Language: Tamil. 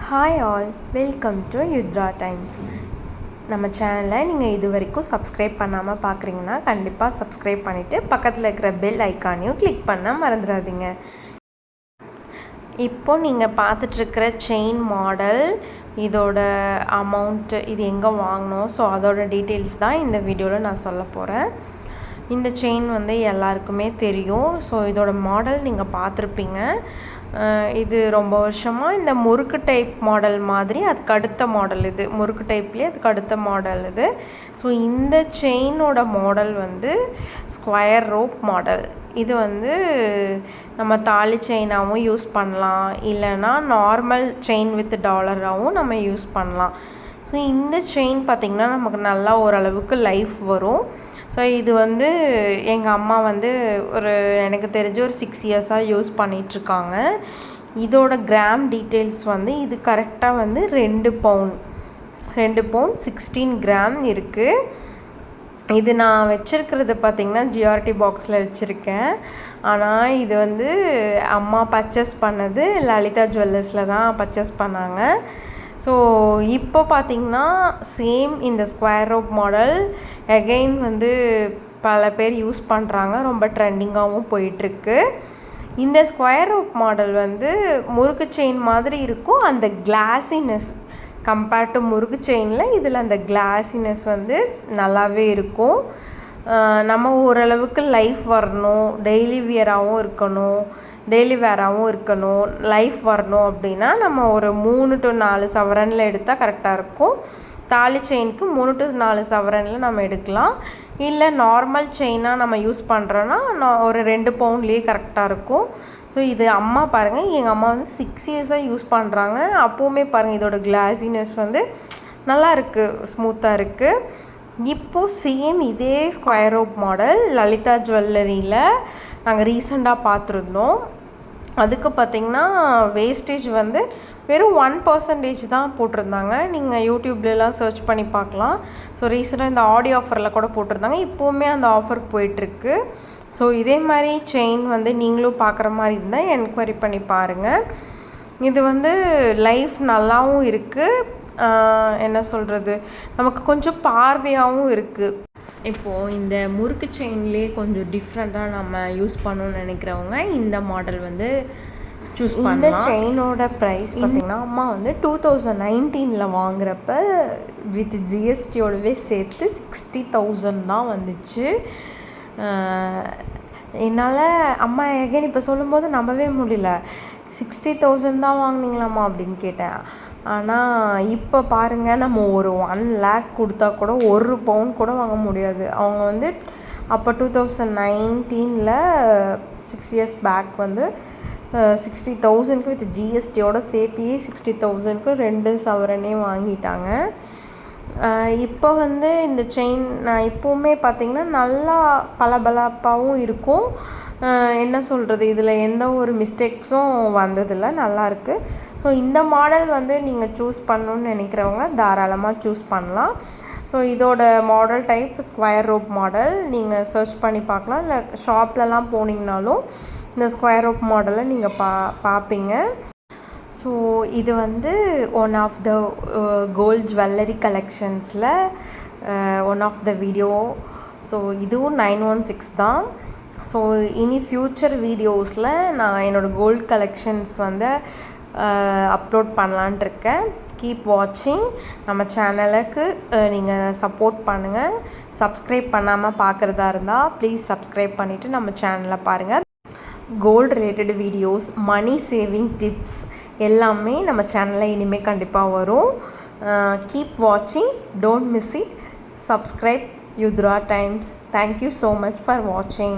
Hi all, welcome to Yuthra Times. நம்ம சேனலை நீங்கள் இது வரைக்கும் சப்ஸ்கிரைப் பண்ணாமல் பார்க்குறீங்கன்னா கண்டிப்பாக சப்ஸ்கிரைப் பண்ணிவிட்டு பக்கத்தில் இருக்கிற பெல் ஐக்கானையும் கிளிக் பண்ண மறந்துடாதீங்க. இப்போது நீங்கள் பார்த்துட்ருக்கிற செயின் மாடல், இதோட அமௌண்ட்டு, இது எங்கே வாங்கினோம், ஸோ அதோட டீட்டெயில்ஸ் தான் இந்த வீடியோவில் நான் சொல்ல போகிறேன். இந்த செயின் எல்லாருக்குமே தெரியும். ஸோ இதோட மாடல் நீங்கள் பார்த்துருப்பீங்க. இது ரொம்ப வருஷமாக இந்த முறுக்கு டைப் மாடல் மாதிரி அதுக்கு அடுத்த மாடல், இது முறுக்கு டைப்லேயே அதுக்கு அடுத்த மாடல் இது. ஸோ இந்த செயினோட மாடல் ஸ்கொயர் ரோப் மாடல். இது நம்ம தாலி செயினாகவும் யூஸ் பண்ணலாம், இல்லைன்னா நார்மல் செயின் வித் டாலராகவும் நம்ம யூஸ் பண்ணலாம். ஸோ இந்த செயின் பார்த்திங்கன்னா நமக்கு நல்லா ஓரளவுக்கு லைஃப் வரும். ஸோ இது எங்கள் அம்மா ஒரு எனக்கு தெரிஞ்ச ஒரு 6 இயர்ஸாக யூஸ் பண்ணிகிட்ருக்காங்க. இதோட கிராம் டீட்டெயில்ஸ் இது கரெக்டாக 2 பவுன் 16 கிராம் இருக்குது. இது நான் வச்சுருக்கிறது பார்த்திங்கன்னா ஜிஆர்டி பாக்ஸில் வச்சுருக்கேன். ஆனால் இது அம்மா பர்ச்சேஸ் பண்ணது லலிதா ஜுவல்லர்ஸில் தான் பர்ச்சேஸ் பண்ணாங்க. ஸோ இப்போ பார்த்திங்கன்னா சேம் இந்த ஸ்கொயர் ரோப் மாடல் அகெயின் பல பேர் யூஸ் பண்ணுறாங்க, ரொம்ப ட்ரெண்டிங்காகவும் போயிட்டுருக்கு. இந்த ஸ்கொயர் ரோப் மாடல் முறுக்கு செயின் மாதிரி இருக்கும். அந்த கிளாஸினஸ் கம்பேர்ட் டு முறுக்கு செயினில் இதில் அந்த கிளாஸினஸ் நல்லாவே இருக்கும். நம்ம ஓரளவுக்கு லைஃப் வரணும், டெய்லி வேராகவும் இருக்கணும், லைஃப் வரணும் அப்படின்னா நம்ம ஒரு 3 to 4 சவரனில் எடுத்தால் கரெக்டாக இருக்கும். தாலி செயினுக்கு 3 to 4 சவரனில் நம்ம எடுக்கலாம். இல்லை நார்மல் செயினாக நம்ம யூஸ் பண்ணுறோன்னா ஒரு 2 பவுண்ட்லேயே கரெக்டாக இருக்கும். ஸோ இது அம்மா பாருங்கள், எங்கள் அம்மா 6 இயர்ஸாக யூஸ் பண்ணுறாங்க. அப்போவுமே பாருங்கள் இதோட கிளாஸினஸ் நல்லா இருக்குது, ஸ்மூத்தாக இருக்குது. இப்போது சேம் இதே ஸ்கொயர் ரோப் மாடல் லலிதா ஜுவல்லரியில் நாங்கள் ரீசெண்டாக பார்த்துருந்தோம். அதுக்கு பார்த்திங்கன்னா வேஸ்டேஜ் வெறும் 1% தான் போட்டிருந்தாங்க. நீங்கள் யூடியூப்லலாம் சர்ச் பண்ணி பார்க்கலாம். ஸோ ரீசெண்டாக இந்த ஆடியோ ஆஃபரில் கூட போட்டிருந்தாங்க. இப்போவுமே அந்த ஆஃபர் போயிட்டுருக்கு. ஸோ இதே மாதிரி செயின் நீங்களும் பார்க்குற மாதிரி இருந்தால் என்கொயரி பண்ணி பாருங்கள். இது லைஃப் நல்லாவும் இருக்குது, என்ன சொல்கிறது, நமக்கு கொஞ்சம் பார்வையாகவும் இருக்குது. இப்போது இந்த முறுக்கு செயின்லேயே கொஞ்சம் டிஃப்ரெண்ட்டாக நம்ம யூஸ் பண்ணணும்னு நினைக்கிறவங்க இந்த மாடல் சூஸ் பண்ணலாம். இந்த செயினோட ப்ரைஸ் பார்த்திங்கன்னா அம்மா 2019 வாங்குறப்ப வித் ஜிஎஸ்டியோடவே சேர்த்து 60,000 தான் வந்துச்சு. என்னால் அம்மா எகைன் இப்போ சொல்லும்போது நம்பவே முடியல. 60,000 தான் வாங்கினீங்களாம்மா அப்படின்னு கேட்டேன். ஆனால் இப்போ பாருங்கள், நம்ம ஒரு 1 lakh கொடுத்தா கூட 1 பவுன் கூட வாங்க முடியாது. அவங்க அப்போ 2019 6 இயர்ஸ் பேக் 60,000க்கு வித் ஜிஎஸ்டியோட சேர்த்தி 60,000க்கு 2 சவரனே வாங்கிட்டாங்க. இப்போ இந்த செயின் நான் இப்போவுமே பார்த்திங்கன்னா நல்லா பளபளப்பாகவும் இருக்கும். என்ன சொல்கிறது, இதில் எந்த ஒரு மிஸ்டேக்ஸும் வந்ததில்லை, நல்லாயிருக்கு. ஸோ இந்த மாடல் நீங்கள் சூஸ் பண்ணணுன்னு நினைக்கிறவங்க தாராளமாக சூஸ் பண்ணலாம். ஸோ இதோட model type square rope model. நீங்கள் சர்ச் பண்ணி பார்க்கலாம், இல்லை ஷாப்லலாம் போனீங்கனாலும் இந்த ஸ்கொயர் ரோப் மாடலை நீங்கள் பார்ப்பீங்க. ஸோ இது one of the gold jewellery கலெக்ஷன்ஸில் one of the video. So இதுவும் 916 தான். ஸோ இனி ஃப்யூச்சர் வீடியோஸில் நான் என்னோடய கோல்ட் கலெக்ஷன்ஸ் அப்லோட் பண்ணலான்ட்டு இருக்கேன். கீப் வாட்சிங். நம்ம சேனலுக்கு நீங்கள் சப்போர்ட் பண்ணுங்கள். சப்ஸ்கிரைப் பண்ணாமல் பார்க்குறதா இருந்தால் ப்ளீஸ் சப்ஸ்கிரைப் பண்ணிவிட்டு நம்ம சேனலை பாருங்கள். Gold related videos, money saving tips எல்லாமே நம்ம சேனலில் இனிமேல் கண்டிப்பாக வரும். கீப் வாட்சிங், don't miss it. Subscribe Yuthra Times. Thank you so much for watching.